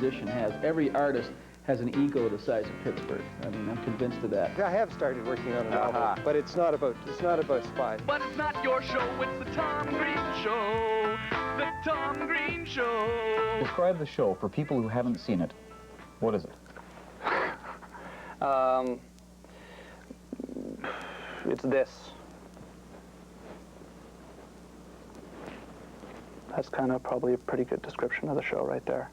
musician has. Every artist has an ego the size of Pittsburgh. I mean, I'm convinced of that. I have started working on an album, but it's not about Spy. But it's not your show, it's the Tom Green Show. The Tom Green Show. Describe the show for people who haven't seen it. What is it? It's this. That's kind of probably a pretty good description of the show right there.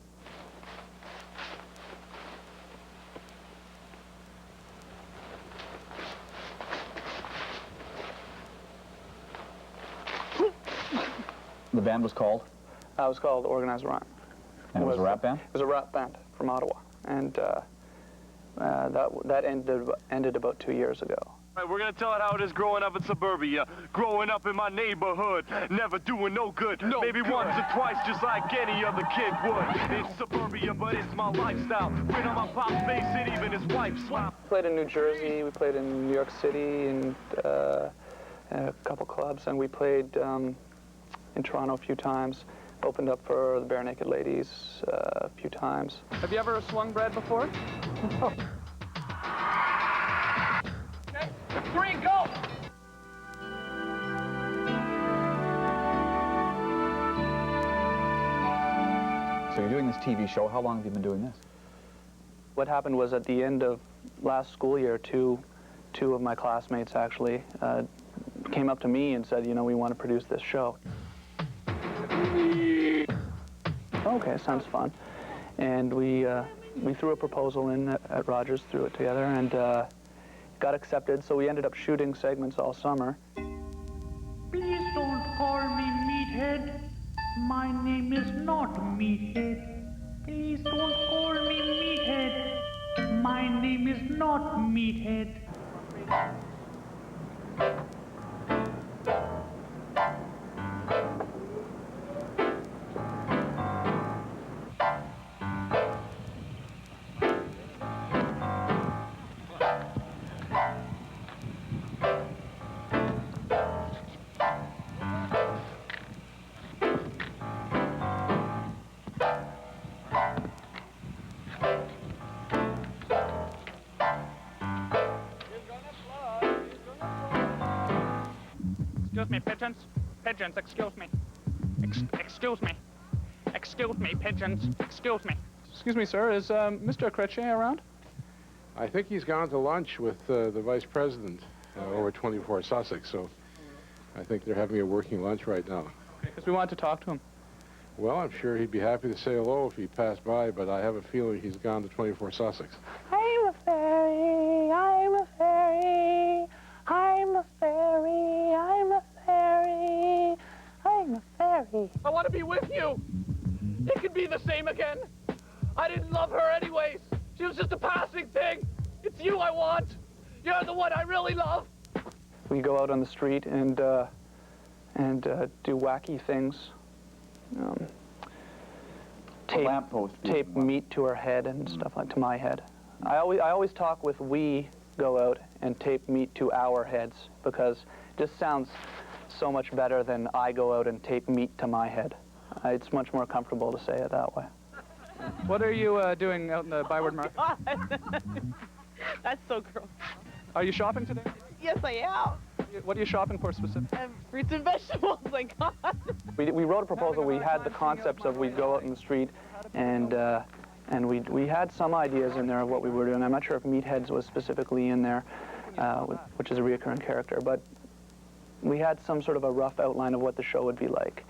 The band was called? It was called Organized Rhyme. And it was a rap band? It was a rap band from Ottawa, and that ended about 2 years ago. Right, we're gonna tell it how it is growing up in suburbia, growing up in my neighborhood, never doing no good, maybe once or twice, just like any other kid would. It's suburbia, but it's my lifestyle. Been on my pop's face and even his wife's smile. We played in New Jersey, we played in New York City, and a couple clubs, and we played in Toronto a few times. Opened up for the Bare Naked Ladies a few times. Have you ever swung bread before? Okay, 3, go! So you're doing this TV show. How long have you been doing this? What happened was at the end of last school year, two of my classmates actually came up to me and said, you know, we want to produce this show. Okay, sounds fun. And we threw a proposal in at Rogers, threw it together, and got accepted. So we ended up shooting segments all summer. Please don't call me Meathead. My name is not Meathead. Please don't call me Meathead. My name is not Meathead. Excuse me, pigeons. Pigeons, excuse me. Excuse me. Excuse me, pigeons. Excuse me. Excuse me, sir, is Mr. Chrétien around? I think he's gone to lunch with the vice president over 24 Sussex, so I think they're having a working lunch right now. Okay, because we wanted to talk to him. Well, I'm sure he'd be happy to say hello if he passed by, but I have a feeling he's gone to 24 Sussex. I'm a fairy, I'm a fairy, I'm a fairy, I'm a fairy, I'm a fairy. I want to be with you. It could be the same again. I didn't love her anyways. She was just a passing thing. It's you I want. You're the one I really love. We go out on the street and do wacky things. Tape meat to her head and stuff like to my head. I always talk with we go out and tape meat to our heads because it just sounds so much better than I go out and tape meat to my head. It's much more comfortable to say it that way. What are you doing out in the Byward Market? That's so gross. Are you shopping today? Yes, I am. What are you shopping for specifically? Fruits and vegetables, my God. We wrote a proposal. We had the concepts of we'd go out in the street, and we had some ideas in there of what we were doing. I'm not sure if Meatheads was specifically in there, which is a recurring character, but we had some sort of a rough outline of what the show would be like.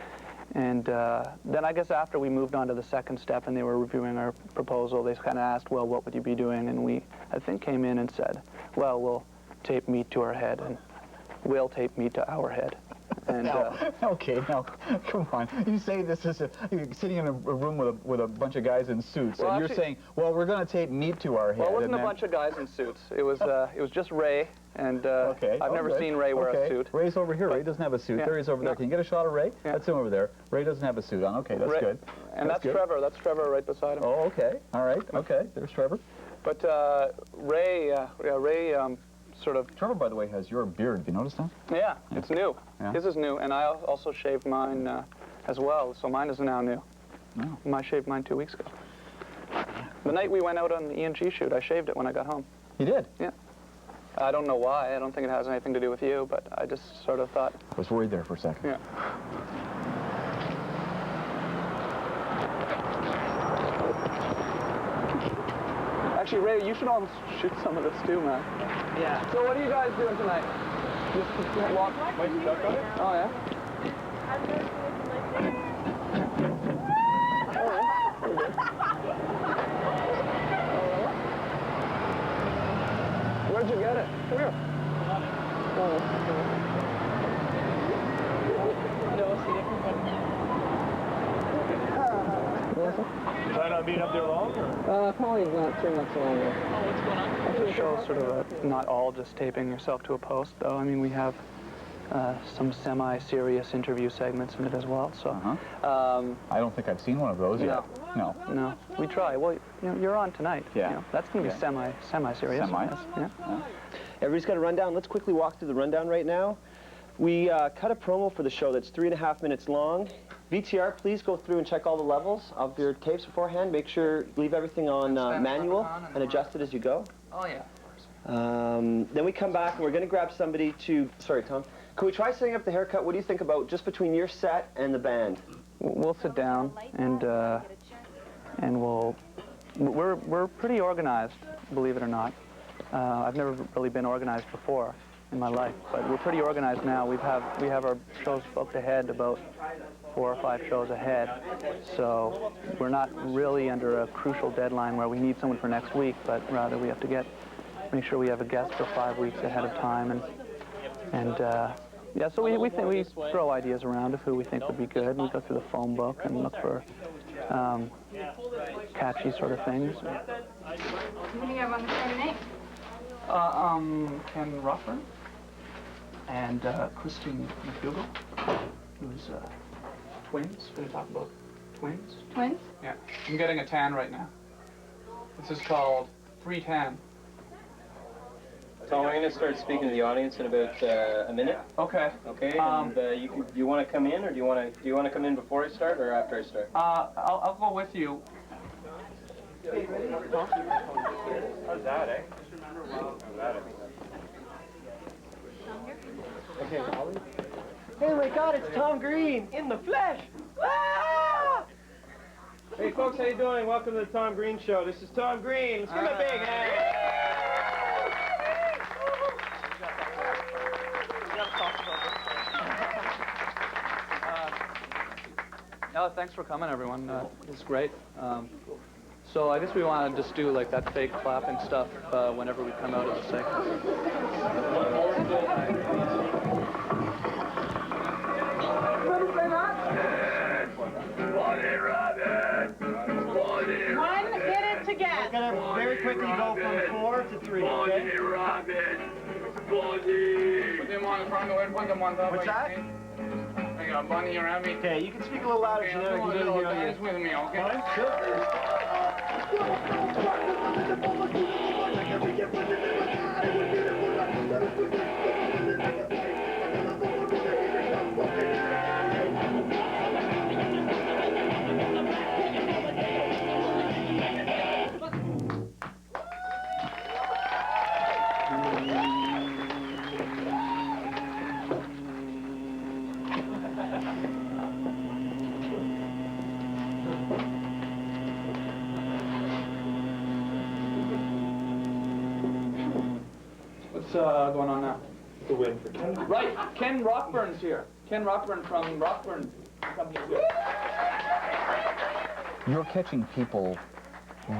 And then I guess after we moved on to the second step and they were reviewing our proposal, they kind of asked, well, what would you be doing? And we, I think, came in and said, well, we'll tape meat to our head, and we'll tape meat to our head. And, okay, now, come on. You say this as you're sitting in a room with a bunch of guys in suits, well, and actually, you're saying, well, we're going to tape meat to our head. Well, it wasn't a bunch of guys in suits. It was just Ray, and I've never seen Ray wear a suit. Ray's over here. Ray doesn't have a suit. Yeah. There he is over there. Can you get a shot of Ray? Yeah. That's him over there. Ray doesn't have a suit on. Okay, that's good. And that's Trevor. That's Trevor right beside him. Oh, okay. All right. Okay. There's Trevor. But Ray sort of... Trevor, by the way, has your beard. Have you noticed that? Yeah, it's new. Yeah. His is new, and I also shaved mine as well, so mine is now new. Oh. I shaved mine 2 weeks ago. The night we went out on the E&G shoot, I shaved it when I got home. You did? Yeah. I don't know why. I don't think it has anything to do with you, but I just sort of thought... I was worried there for a second. Yeah. Actually, Ray, you should almost shoot some of this too, man. Yeah. So what are you guys doing tonight? Just walk? Wait, duck on it? Oh, yeah? Where'd you get it? Come here. Plan on being up there long? Probably not too much longer. The show's sort of not all just taping yourself to a post, though. I mean, we have some semi-serious interview segments in it as well. So, I don't think I've seen one of those yet. No. No, we try. Well, you know, you're on tonight. Yeah. You know, that's going to be semi-serious. Semi? Yeah. Everybody's got a rundown. Let's quickly walk through the rundown right now. We cut a promo for the show that's 3.5 minutes long. VTR, please go through and check all the levels of your tapes beforehand. Make sure you leave everything on manual and adjust it as you go. Oh, yeah. Then we come back and we're going to grab somebody to... Sorry, Tom. Can we try setting up the haircut? What do you think about just between your set and the band? We'll sit down and we're pretty organized, believe it or not. I've never really been organized before in my life, but we're pretty organized now. We have our shows booked ahead, about 4 or 5 shows ahead, so we're not really under a crucial deadline where we need someone for next week, but rather we have to make sure we have a guest for 5 weeks ahead of time, yeah, so we throw ideas around of who we think would be good, and we go through the phone book and look for catchy sort of things. Who do you have on the show tonight? Ken Rockburn and Christine McDougall, who's twins. We're going to talk about twins. Twins? Yeah. I'm getting a tan right now. This is called free tan. Tom, I'm going to start speaking to the audience in about a minute. Okay. Okay. And do you want to come in, or do you want to come in before I start or after I start? I'll go with you. How's that, eh? Okay, hey, my God, it's Tom Green in the flesh. Ah! Hey, folks, how you doing? Welcome to the Tom Green Show. This is Tom Green. Let's give him a big hand. Thanks for coming, everyone. It's great. So I guess we want to just do like that fake clapping stuff whenever we come out of the segment. One, get it together. We're going to very quickly go from 4 to 3, okay? Put them on the front door and put them on top. What's that? I got a bunny around me. Okay, you can speak a little louder, Okay, Janelle. I'll do a little dance with me, okay? What's going on now? The win for Ken. Right, Ken Rockburn's here. Ken Rockburn from Rockburn Company is here. You're catching people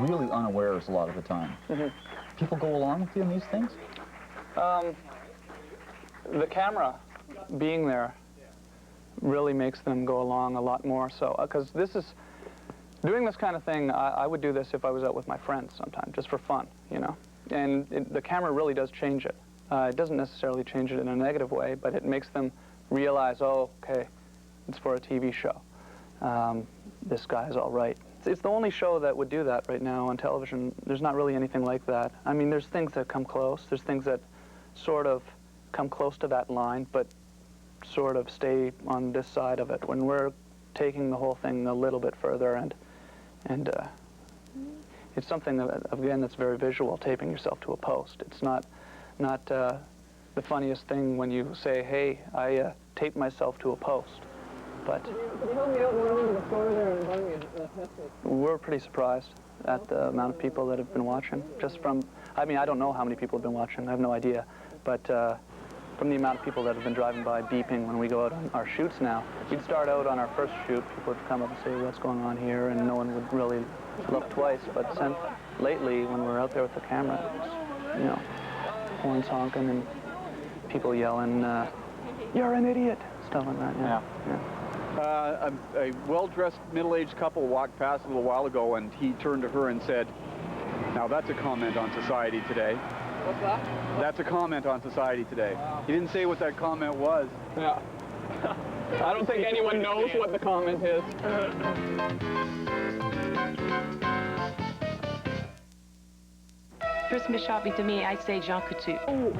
really unawares a lot of the time. People go along with you in these things? The camera being there really makes them go along a lot more. So, because doing this kind of thing, I would do this if I was out with my friends sometime, just for fun, you know. And the camera really does change it. It doesn't necessarily change it in a negative way, but it makes them realize, oh, okay, it's for a TV show. This guy's all right. It's the only show that would do that right now on television. There's not really anything like that. I mean, there's things that come close. There's things that sort of come close to that line, but sort of stay on this side of it. When we're taking the whole thing a little bit further, and it's something that, again, that's very visual, taping yourself to a post. It's not the funniest thing when you say, hey, I taped myself to a post. But we're pretty surprised at the amount of people that have been watching. Just from, I mean, I don't know how many people have been watching. I have no idea. But from the amount of people that have been driving by beeping when we go out on our shoots now. We'd start out on our first shoot, people would come up and say, what's going on here? And no one would really look twice. But since lately, when we're out there with the camera, it's, you know, horns honking and people yelling, you're an idiot, stuff like that. Yeah. A well-dressed middle-aged couple walked past a little while ago, and he turned to her and said, now that's a comment on society today. What's that? That's a comment on society today. He didn't say what that comment was. Yeah. I don't think anyone knows what the comment is. First Miss Sharpie to me, I say Jean Coutu. Oh,